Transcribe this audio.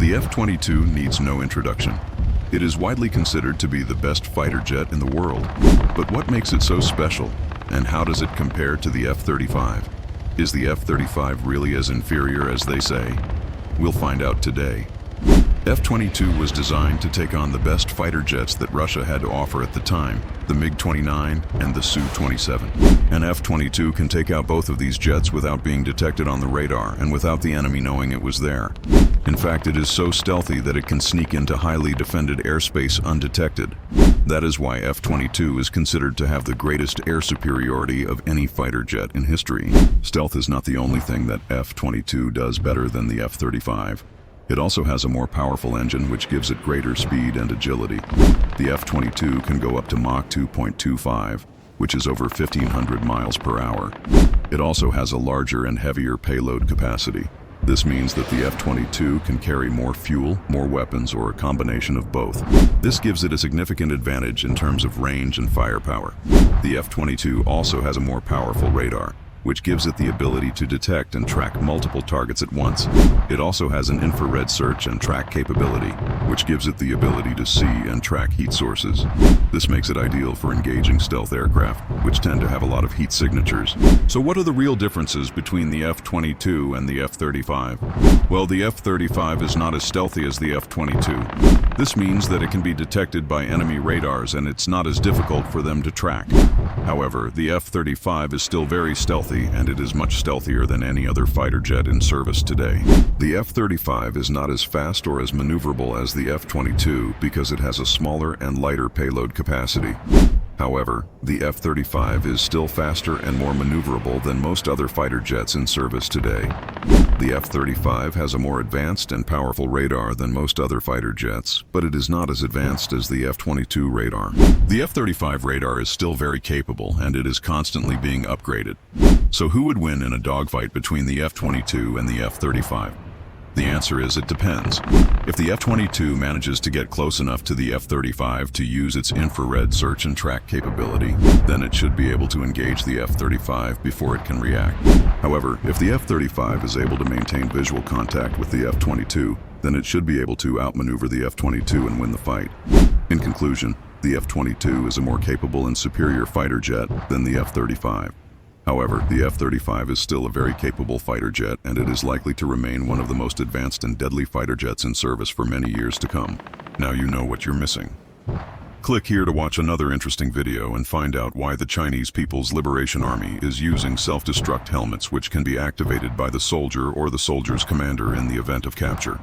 The F-22 needs no introduction. It is widely considered to be the best fighter jet in the world. But what makes it so special, and how does it compare to the F-35? Is the F-35 really as inferior as they say? We'll find out today. F-22 was designed to take on the best fighter jets that Russia had to offer at the time, the MiG-29 and the Su-27. An F-22 can take out both of these jets without being detected on the radar and without the enemy knowing it was there. In fact, it is so stealthy that it can sneak into highly defended airspace undetected. That is why F-22 is considered to have the greatest air superiority of any fighter jet in history. Stealth is not the only thing that F-22 does better than the F-35. It also has a more powerful engine which gives it greater speed and agility. The F-22 can go up to Mach 2.25, which is over 1,500 miles per hour. It also has a larger and heavier payload capacity. This means that the F-22 can carry more fuel, more weapons, or a combination of both. This gives it a significant advantage in terms of range and firepower. The F-22 also has a more powerful radar, which gives it the ability to detect and track multiple targets at once. It also has an infrared search and track capability, which gives it the ability to see and track heat sources. This makes it ideal for engaging stealth aircraft, which tend to have a lot of heat signatures. So what are the real differences between the F-22 and the F-35? Well, the F-35 is not as stealthy as the F-22. This means that it can be detected by enemy radars and it's not as difficult for them to track. However, the F-35 is still very stealthy, and it is much stealthier than any other fighter jet in service today. The F-35 is not as fast or as maneuverable as the F-22 because it has a smaller and lighter payload capacity. However, the F-35 is still faster and more maneuverable than most other fighter jets in service today. The F-35 has a more advanced and powerful radar than most other fighter jets, but it is not as advanced as the F-22 radar. The F-35 radar is still very capable, and it is constantly being upgraded. So who would win in a dogfight between the F-22 and the F-35? The answer is it depends. If the F-22 manages to get close enough to the F-35 to use its infrared search and track capability, then it should be able to engage the F-35 before it can react. However, if the F-35 is able to maintain visual contact with the F-22, then it should be able to outmaneuver the F-22 and win the fight. In conclusion, the F-22 is a more capable and superior fighter jet than the F-35. However, the F-35 is still a very capable fighter jet, and it is likely to remain one of the most advanced and deadly fighter jets in service for many years to come. Now you know what you're missing. Click here to watch another interesting video and find out why the Chinese People's Liberation Army is using self-destruct helmets which can be activated by the soldier or the soldier's commander in the event of capture.